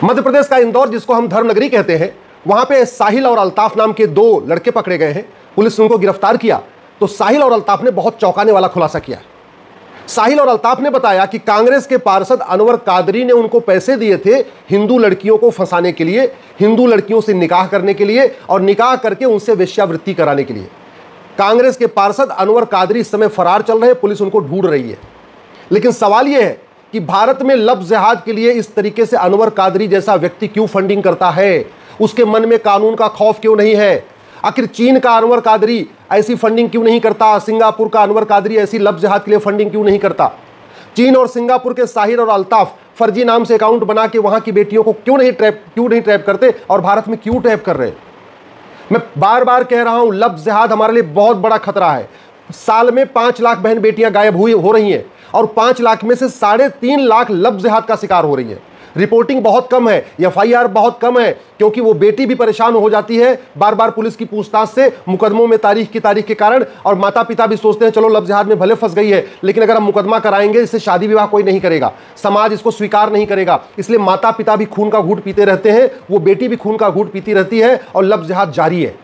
मध्य प्रदेश का इंदौर, जिसको हम धर्मनगरी कहते हैं, वहां पे साहिल और अल्ताफ नाम के दो लड़के पकड़े गए हैं। पुलिस ने उनको गिरफ्तार किया तो साहिल और अल्ताफ ने बहुत चौंकाने वाला खुलासा किया। साहिल और अल्ताफ ने बताया कि कांग्रेस के पार्षद अनवर कादरी ने उनको पैसे दिए थे हिंदू लड़कियों को फंसाने के लिए, हिंदू लड़कियों से निकाह करने के लिए और निकाह करके उनसे वेश्यावृत्ति कराने के लिए। कांग्रेस के पार्षद अनवर कादरी इस समय फरार चल रहे हैं, पुलिस उनको ढूंढ रही है। लेकिन सवाल यह है कि भारत में लफ्ज़ जिहाद के लिए इस तरीके से अनवर कादरी जैसा व्यक्ति क्यों फंडिंग करता है? उसके मन में कानून का खौफ क्यों नहीं है? आखिर चीन का अनवर कादरी ऐसी फंडिंग क्यों नहीं करता? सिंगापुर का अनवर कादरी ऐसी लफ्ज़ जिहाद के लिए फंडिंग क्यों नहीं करता? चीन और सिंगापुर के साहिल और अल्ताफ फर्जी नाम से अकाउंट बना के वहां की बेटियों को क्यों नहीं ट्रैप करते और भारत में क्यों ट्रैप कर रहे हैं? मैं बार बार कह रहा हूं, लफ्ज़ जिहाद हमारे लिए बहुत बड़ा खतरा है। साल में 5 लाख बहन बेटियां गायब हो रही हैं और 5 लाख में से 3.5 लाख लफ्ज़ जिहाद का शिकार हो रही है। रिपोर्टिंग बहुत कम है, एफआईआर बहुत कम है, क्योंकि वो बेटी भी परेशान हो जाती है बार बार पुलिस की पूछताछ से, मुकदमों में तारीख के कारण, और माता पिता भी सोचते हैं चलो लफ्ज़ जिहाद में भले फंस गई है, लेकिन अगर हम मुकदमा कराएंगे इससे शादी विवाह कोई नहीं करेगा, समाज इसको स्वीकार नहीं करेगा। इसलिए माता पिता भी खून का घूंट पीते रहते हैं, वो बेटी भी खून का घूंट पीती रहती है और लफ्ज़ जिहाद जारी है।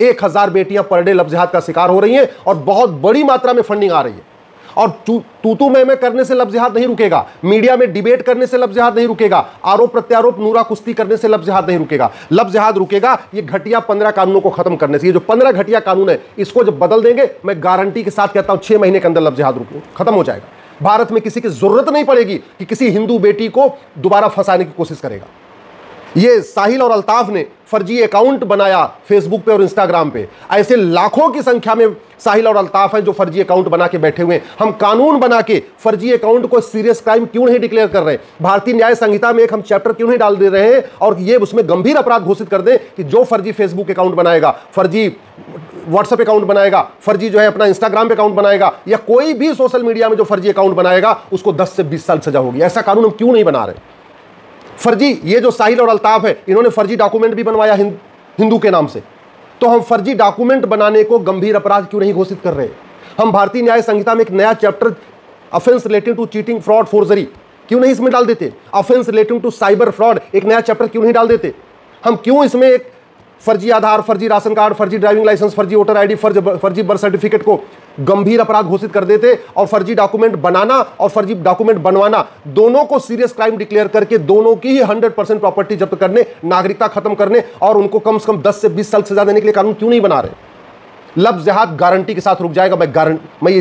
1000 बेटियां पर डे लफ्ज़ जिहाद का शिकार हो रही हैं और बहुत बड़ी मात्रा में फंडिंग आ रही है। और तू मैं करने से लफ्ज़ जिहाद नहीं रुकेगा, मीडिया में डिबेट करने से लफ्ज़ जिहाद नहीं रुकेगा, आरोप प्रत्यारोप नूरा कुश्ती करने से लफ्ज़ जिहाद नहीं रुकेगा। लफ्ज़ जिहाद रुकेगा ये घटिया 15 कानूनों को खत्म करने से। ये जो 15 घटिया कानून है इसको जब बदल देंगे, मैं गारंटी के साथ कहता हूं 6 महीने के अंदर लफ्ज़ जिहाद खत्म हो जाएगा। भारत में किसी की जरूरत नहीं पड़ेगी कि किसी हिंदू बेटी को दोबारा फंसाने की कोशिश करेगा। ये साहिल और अल्ताफ ने फर्जी अकाउंट बनाया फेसबुक पे और इंस्टाग्राम पे। ऐसे लाखों की संख्या में साहिल और अल्ताफ हैं जो फर्जी अकाउंट बना के बैठे हुए हैं। हम कानून बना के फर्जी अकाउंट को सीरियस क्राइम क्यों नहीं डिक्लेयर कर रहे? भारतीय न्याय संहिता में एक हम चैप्टर क्यों नहीं डाल दे रहे हैं और ये उसमें गंभीर अपराध घोषित कर दें कि जो फर्जी फेसबुक अकाउंट बनाएगा, फर्जी व्हाट्सएप अकाउंट बनाएगा, फर्जी जो है अपना इंस्टाग्राम पे अकाउंट बनाएगा, या कोई भी सोशल मीडिया में जो फर्जी अकाउंट बनाएगा उसको 10 से 20 साल सजा होगी। ऐसा कानून हम क्यों नहीं बना रहे? फर्जी, ये जो साहिल और अल्ताफ है इन्होंने फर्जी डॉक्यूमेंट भी बनवाया हिंदू के नाम से, तो हम फर्जी डॉक्यूमेंट बनाने को गंभीर अपराध क्यों नहीं घोषित कर रहे? हम भारतीय न्याय संहिता में एक नया chapter offence relating to cheating, fraud, forgery क्यों नहीं इसमें डाल देते? Offence relating to cyber fraud एक नया चैप्टर क्यों नहीं डाल देते? हम क्यों इसमें एक फर्जी आधार, फर्जी राशन कार्ड, फर्जी ड्राइविंग लाइसेंस, फर्जी वोटर आईडी, फर्जी बर्थ सर्टिफिकेट को गंभीर अपराध घोषित कर देते और फर्जी डॉक्यूमेंट बनाना और फर्जी डॉक्यूमेंट बनवाना दोनों को सीरियस क्राइम डिक्लेयर करके दोनों की ही 100% प्रॉपर्टी जब्त करने, नागरिकता खत्म करने और उनको कम से कम 10 से 20 साल सजा देने के लिए कानून क्यों नहीं बना रहे? लफ्ज़ जिहाद गारंटी के साथ रुक जाएगा। मैं ये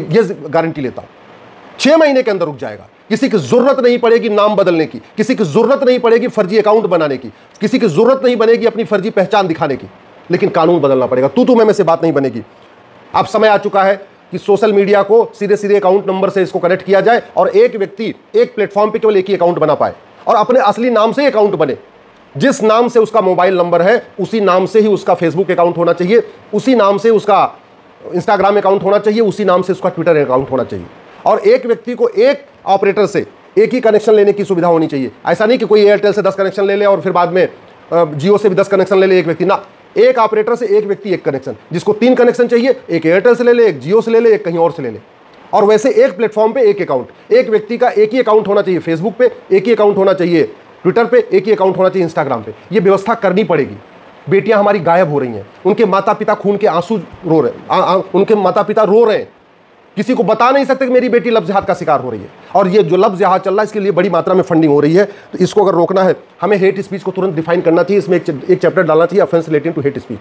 गारंटी लेता हूं, 6 महीने के अंदर रुक जाएगा। किसी की जरूरत नहीं पड़ेगी नाम बदलने की, किसी की जरूरत नहीं पड़ेगी फर्जी अकाउंट बनाने की, किसी की जरूरत नहीं बनेगी अपनी फर्जी पहचान दिखाने की, लेकिन कानून बदलना पड़ेगा। तू मैं से बात नहीं बनेगी। अब समय आ चुका है कि सोशल मीडिया को सीधे अकाउंट नंबर से इसको कनेक्ट किया जाए और एक व्यक्ति एक प्लेटफॉर्म पे केवल एक ही अकाउंट बना पाए और अपने असली नाम से अकाउंट बने। जिस नाम से उसका मोबाइल नंबर है उसी नाम से ही उसका फेसबुक अकाउंट होना चाहिए, उसी नाम से उसका इंस्टाग्राम अकाउंट होना चाहिए, उसी नाम से उसका ट्विटर अकाउंट होना चाहिए। और एक व्यक्ति को एक ऑपरेटर से एक ही कनेक्शन लेने की सुविधा होनी चाहिए। ऐसा नहीं कि कोई एयरटेल से 10 कनेक्शन ले ले और फिर बाद में जियो से भी 10 कनेक्शन ले ले एक व्यक्ति, ना, एक ऑपरेटर से एक व्यक्ति एक कनेक्शन। जिसको 3 कनेक्शन चाहिए, एक एयरटेल से ले ले, एक जियो से ले ले, एक कहीं और से ले ले। और वैसे एक प्लेटफॉर्म पे एक अकाउंट, एक व्यक्ति का एक ही अकाउंट होना चाहिए फेसबुक पे, एक ही अकाउंट होना चाहिए ट्विटर पे, एक ही अकाउंट होना चाहिए इंस्टाग्राम पे। ये व्यवस्था करनी पड़ेगी। बेटियां हमारी गायब हो रही हैं, उनके माता पिता खून के आंसू रो रहे, उनके माता पिता रो रहे हैं, किसी को बता नहीं सकते कि मेरी बेटी लफ्ज़ जिहाद का शिकार हो रही है। और ये जो लफ्ज़ जिहाद चल रहा है इसके लिए बड़ी मात्रा में फंडिंग हो रही है। तो इसको अगर रोकना है, हमें हेट स्पीच को तुरंत डिफाइन करना चाहिए। इसमें एक चैप्टर डालना चाहिए, offence relating to hate speech.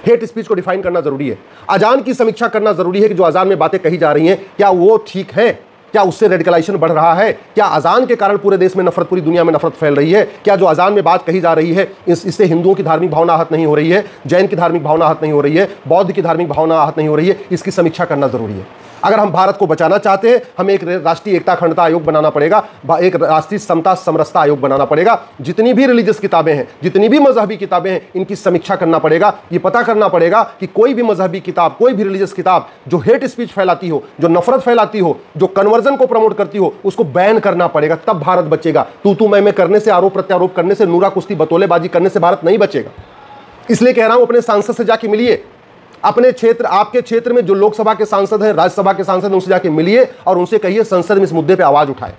Hate speech को डिफाइन करना जरूरी है। अजान की समीक्षा करना जरूरी है कि जो अजान में बातें कही जा रही हैं क्या वो ठीक है, क्या उससे रेडिकलाइजेशन बढ़ रहा है, क्या अजान के कारण पूरे देश में नफरत, पूरी दुनिया में नफरत फैल रही है, क्या जो अजान में बात कही जा रही है इससे हिंदुओं की धार्मिक भावना आहत नहीं हो रही है, जैन की धार्मिक भावना आहत नहीं हो रही है, बौद्ध की धार्मिक भावना आहत नहीं हो रही है। इसकी समीक्षा करना जरूरी है। अगर हम भारत को बचाना चाहते हैं, हमें एक राष्ट्रीय एकता अखंडता आयोग बनाना पड़ेगा, एक राष्ट्रीय समता समरसता आयोग बनाना पड़ेगा। जितनी भी रिलीजियस किताबें हैं, जितनी भी मजहबी किताबें हैं, इनकी समीक्षा करना पड़ेगा। ये पता करना पड़ेगा कि कोई भी मजहबी किताब, कोई भी रिलीजियस किताब जो हेट स्पीच फैलाती हो, जो नफरत फैलाती हो, जो कन्वर्जन को प्रमोट करती हो, उसको बैन करना पड़ेगा। तब भारत बचेगा। तू मैं करने से, आरोप प्रत्यारोप करने से, नूरा कुश्ती बतौलेबाजी करने से भारत नहीं बचेगा। इसलिए कह रहा हूं, अपने सांसद से जाके मिलिए। अपने क्षेत्र, आपके क्षेत्र में जो लोकसभा के सांसद हैं, राज्यसभा के सांसद हैं, उनसे जाके मिलिए और उनसे कहिए संसद में इस मुद्दे पे आवाज उठाए।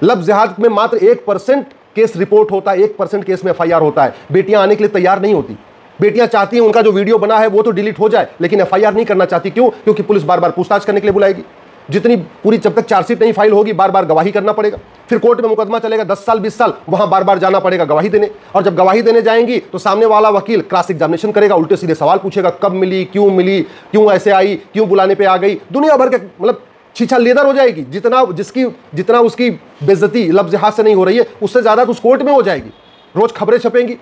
लफ्ज़ जिहाद में मात्र 1% केस रिपोर्ट होता है, 1% केस में FIR होता है। बेटियां आने के लिए तैयार नहीं होती। बेटियां चाहती हैं उनका जो वीडियो बना है वो तो डिलीट हो जाए, लेकिन FIR नहीं करना चाहती। क्यों? क्योंकि पुलिस बार बार पूछताछ करने के लिए बुलाएगी। जितनी पूरी जब तक चार्जशीट नहीं फाइल होगी, बार बार गवाही करना पड़ेगा। फिर कोर्ट में मुकदमा चलेगा 10 साल 20 साल, वहां बार बार जाना पड़ेगा गवाही देने। और जब गवाही देने जाएंगी तो सामने वाला वकील क्रॉस एग्जामिनेशन करेगा, उल्टे सीधे सवाल पूछेगा, कब मिली, क्यों ऐसे आई, क्यों बुलाने पे आ गई। दुनिया भर के मतलब छीछा लेदर हो जाएगी। जितना उसकी बेइज्जती लफ्ज़ जिहाद से नहीं हो रही है, उससे ज्यादा तो उस कोर्ट में हो जाएगी। रोज खबरें छपेंगी।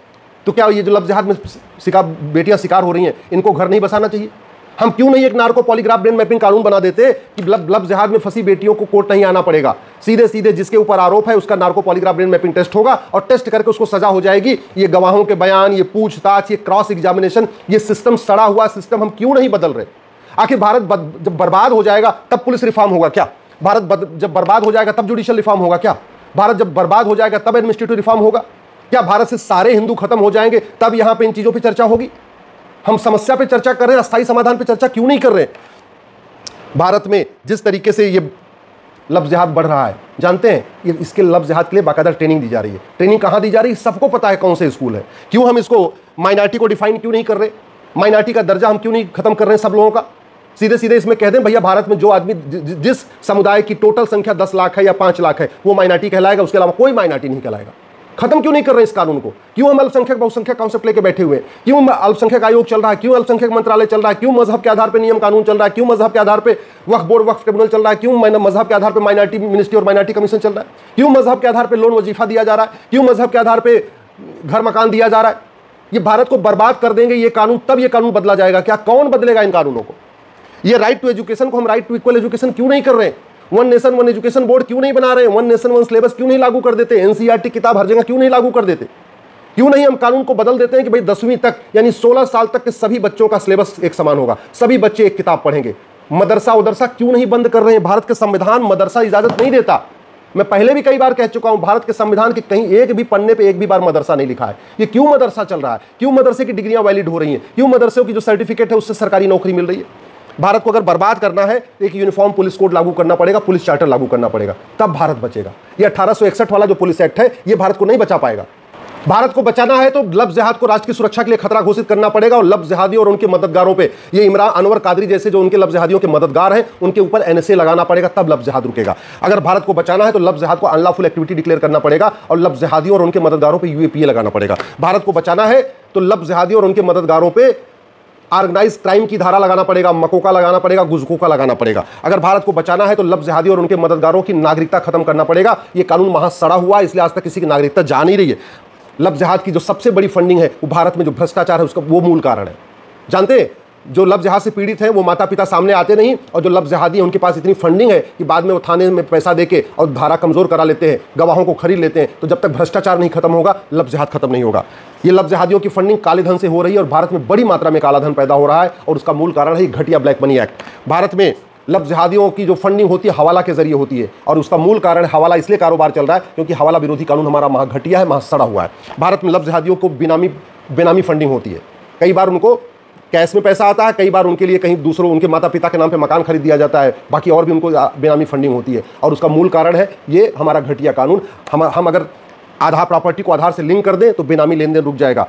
तो क्या ये जो लफ्ज़ जिहाद में बेटियां शिकार हो रही हैं, इनको घर नहीं बसाना चाहिए? हम क्यों नहीं एक नार्को पॉलीग्राफ ब्रेन मैपिंग कानून बना देते कि लफ्ज़ जिहाद में फंसी बेटियों को कोर्ट नहीं आना पड़ेगा, सीधे सीधे जिसके ऊपर आरोप है उसका narco polygraph brain mapping test होगा और टेस्ट करके उसको सजा हो जाएगी। ये गवाहों के बयान, ये पूछताछ, ये क्रॉस एग्जामिनेशन, ये सिस्टम सड़ा हुआ सिस्टम हम क्यों नहीं बदल रहे? आखिर भारत जब बर्बाद हो जाएगा तब पुलिस रिफॉर्म होगा क्या? भारत जब बर्बाद हो जाएगा तब जुडिशियल रिफॉर्म होगा क्या? भारत जब बर्बाद हो जाएगा तब एडमिनिस्ट्रेटिव रिफॉर्म होगा क्या? भारत से सारे हिंदू खत्म हो जाएंगे तब यहां पे इन चीजों पे चर्चा होगी? हम समस्या पे चर्चा कर रहे हैं, अस्थायी समाधान पे चर्चा क्यों नहीं कर रहे? भारत में जिस तरीके से ये लफ्ज़ जिहाद बढ़ रहा है, जानते हैं इसके लफ्ज़ जिहाद के लिए बाकायदा ट्रेनिंग दी जा रही है। ट्रेनिंग कहां दी जा रही है? सबको पता है कौन से स्कूल है। क्यों हम इसको माइनॉरिटी को डिफाइन क्यों नहीं कर रहे? माइनॉरिटी का दर्जा हम क्यों नहीं खत्म कर रहे हैं सब लोगों का? सीधे सीधे इसमें कह दें भैया भारत में जो आदमी जिस समुदाय की टोटल संख्या 10 लाख है या 5 लाख है वो माइनॉरिटी कहलाएगा, उसके अलावा कोई माइनॉरिटी नहीं कहलाएगा। खत्म क्यों नहीं कर रहे इस कानून को? क्यों हम अल्पसंख्यक बहुसंख्यक कॉन्सेप्ट लेके बैठे हुए हैं? क्यों अल्पसंख्यक आयोग चल रहा है? क्यों अल्पसंख्यक मंत्रालय चल रहा है? क्यों मजहब के आधार पर नियम कानून चल रहा है? क्यों मजहब के आधार पर वक्फ बोर्ड, वक्फ ट्रिब्यूनल चल रहा है? क्यों मजहब के आधार पर माइनॉरिटी मिनिस्ट्री और माइनॉरिटी कमीशन चल रहा है? क्यों मजहब के आधार पर लोन वजीफा दिया जा रहा है? क्यों मजहब के आधार पर घर मकान दिया जा रहा है? ये भारत को बर्बाद कर देंगे ये कानून, तब ये कानून बदला जाएगा क्या? कौन बदलेगा इन कानूनों को? ये राइट टू एजुकेशन को हम राइट टू इक्वल एजुकेशन क्यों नहीं कर रहे हैं? One nation one education board क्यों नहीं बना रहे हैं? वन नेशन वन सिलेबस क्यों नहीं लागू कर देते? एनसीईआरटी किताब हर जगह क्यों नहीं लागू कर देते? क्यों नहीं हम कानून को बदल देते हैं कि भाई 10वीं तक यानी 16 साल तक के सभी बच्चों का सिलेबस एक समान होगा, सभी बच्चे एक किताब पढ़ेंगे? मदरसा उदरसा क्यों नहीं बंद कर रहे हैं? भारत के संविधान मदरसा इजाजत नहीं देता। मैं पहले भी कई बार कह चुका हूं, भारत के संविधान के कहीं एक भी पन्ने पे एक भी बार मदरसा नहीं लिखा है। ये क्यों मदरसा चल रहा है? क्यों मदरसे की डिग्रियां वैलिड हो रही हैं? क्यों मदरसों की जो सर्टिफिकेट है उससे सरकारी नौकरी मिल रही है? भारत को अगर बर्बाद करना है एक यूनिफॉर्म पुलिस कोड लागू करना पड़ेगा, पुलिस चार्टर लागू करना पड़ेगा, तब भारत बचेगा। ये 1861 वाला जो पुलिस एक्ट है ये भारत को नहीं बचा पाएगा। भारत को बचाना है तो लफ्ज़ जिहाद को राष्ट्र की सुरक्षा के लिए खतरा घोषित करना पड़ेगा और लफ्ज़ जिहादियों और उनके मददगारों पे, ये इमरान अनवर कादरी जैसे जो उनके लफ्ज़ जिहादियों के मददगार हैं, उनके ऊपर NSA लगाना पड़ेगा, तब लफ्ज़ जिहाद रुकेगा। अगर भारत को बचाना है तो लफ्ज़ जिहाद को अनलॉफुल एक्टिविटी डिक्लेयर करना पड़ेगा और लफ्ज़ जिहादियों और उनके मददगारों पर UAPA लगाना पड़ेगा। भारत को बचाना है तो लफ्ज़ जिहादियों और उनके मददगारों पर ऑर्गेनाइज क्राइम की धारा लगाना पड़ेगा, मकोका लगाना पड़ेगा, गुजकोका लगाना पड़ेगा। अगर भारत को बचाना है तो लफ्ज़ जिहादी और उनके मददगारों की नागरिकता खत्म करना पड़ेगा। ये कानून वहां सड़ा हुआ है, इसलिए आज तक किसी की नागरिकता जा नहीं रही है। लफ्ज़ जिहाद की जो सबसे बड़ी फंडिंग है वो भारत में जो भ्रष्टाचार है उसका वो मूल कारण है। जानते हैं जो लफ्ज़ जिहाद से पीड़ित हैं वो माता पिता सामने आते नहीं, और जो लफ्ज़ जिहादी है उनके पास इतनी फंडिंग है कि बाद में वो थाने में पैसा देके और धारा कमज़ोर करा लेते हैं, गवाहों को खरीद लेते हैं। तो जब तक भ्रष्टाचार नहीं खत्म होगा लफ्ज़ जिहाद खत्म नहीं होगा। ये लफ्ज़ जिहादियों की फंडिंग काले धन से हो रही है और भारत में बड़ी मात्रा में काला धन पैदा हो रहा है और उसका मूल कारण है घटिया ब्लैक मनी एक्ट। भारत में लफ्ज़ जिहादियों की जो फंडिंग होती है हवाला के जरिए होती है और उसका मूल कारण हवाला इसलिए कारोबार चल रहा है क्योंकि हवाला विरोधी कानून हमारा वहाँ घटिया है, वहाँ सड़ा हुआ है। भारत में लफ्ज़ जिहादियों को बेनामी फंडिंग होती है। कई बार उनको कैश में पैसा आता है, कई बार उनके लिए कहीं दूसरों उनके माता पिता के नाम पे मकान खरीद दिया जाता है, बाकी और भी उनको बेनामी फंडिंग होती है और उसका मूल कारण है ये हमारा घटिया कानून। हम अगर आधार प्रॉपर्टी को आधार से लिंक कर दें तो बेनामी लेन देन रुक जाएगा।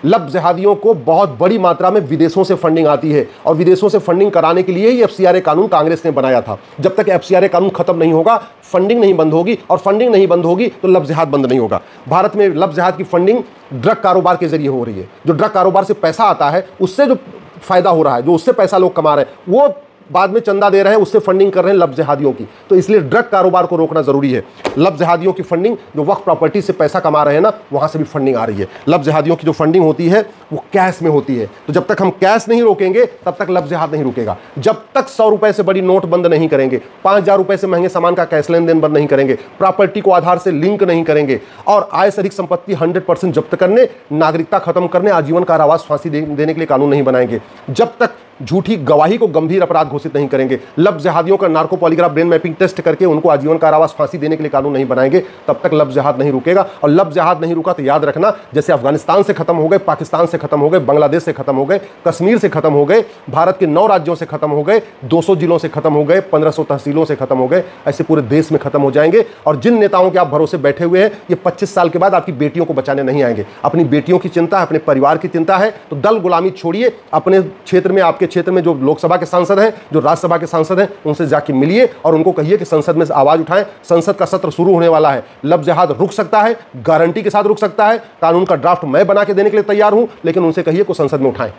लफ्ज़ जिहादियों को बहुत बड़ी मात्रा में विदेशों से फंडिंग आती है और विदेशों से फंडिंग कराने के लिए ही FCRA कानून कांग्रेस ने बनाया था। जब तक FCRA कानून खत्म नहीं होगा फंडिंग नहीं बंद होगी, और फंडिंग नहीं बंद होगी तो लफ्ज़ जिहाद बंद नहीं होगा। भारत में लफ्ज़ जिहाद की फंडिंग ड्रग कारोबार के जरिए हो रही है। जो ड्रग कारोबार से पैसा आता है उससे जो फायदा हो रहा है, जो उससे पैसा लोग कमा रहे हैं वो बाद में चंदा दे रहे हैं, उससे फंडिंग कर रहे हैं लफ्ज़ जिहादियों की। तो इसलिए ड्रग कारोबार को रोकना जरूरी है। लफ्ज़ जिहादियों की फंडिंग जो वक्फ प्रॉपर्टी से पैसा कमा रहे हैं ना, वहां से भी फंडिंग आ रही है। लफ्ज़ जिहादियों की जो फंडिंग होती है वो कैश में होती है। तो जब तक हम कैश नहीं रोकेंगे तब तक लफ्ज़ जिहाद नहीं रुकेगा। जब तक 100 रुपए से बड़ी नोट बंद नहीं करेंगे, 5000 रुपए से महंगे सामान का कैश लेन देन बंद नहीं करेंगे, प्रॉपर्टी को आधार से लिंक नहीं करेंगे और आय से अधिक संपत्ति 100% जब्त करने, नागरिकता खत्म करने, आजीवन कारावास फांसी देने के लिए कानून नहीं बनाएंगे, जब तक झूठी गवाही को गंभीर अपराध घोषित नहीं करेंगे, लब जिहादियों का narco polygraph brain mapping test करके उनको आजीवन कारावास फांसी देने के लिए कानून नहीं बनाएंगे, तब तक लब जिहाद नहीं रुकेगा। और लब जिहाद नहीं रुका तो याद रखना, जैसे अफगानिस्तान से खत्म हो गए, पाकिस्तान से खत्म हो गए, बांग्लादेश से खत्म हो गए, कश्मीर से खत्म हो गए, भारत के 9 राज्यों से खत्म हो गए, 200 जिलों से खत्म हो गए, 1500 तहसीलों से खत्म हो गए, ऐसे पूरे देश में खत्म हो जाएंगे। और जिन नेताओं के आप भरोसे बैठे हुए हैं, ये 25 साल के बाद आपकी बेटियों को बचाने नहीं आएंगे। अपनी बेटियों की चिंता है, अपने परिवार की चिंता है, तो दल गुलामी छोड़िए। अपने क्षेत्र में, आपके क्षेत्र में जो लोकसभा के सांसद हैं, जो राज्यसभा के सांसद हैं, उनसे जाके मिलिए और उनको कहिए कि संसद में आवाज उठाएं। संसद का सत्र शुरू होने वाला है, लब जिहाद रुक सकता है, गारंटी के साथ रुक सकता है। कानून का ड्राफ्ट मैं बना के देने के लिए तैयार हूं, लेकिन उनसे कहिए को संसद में उठाएं।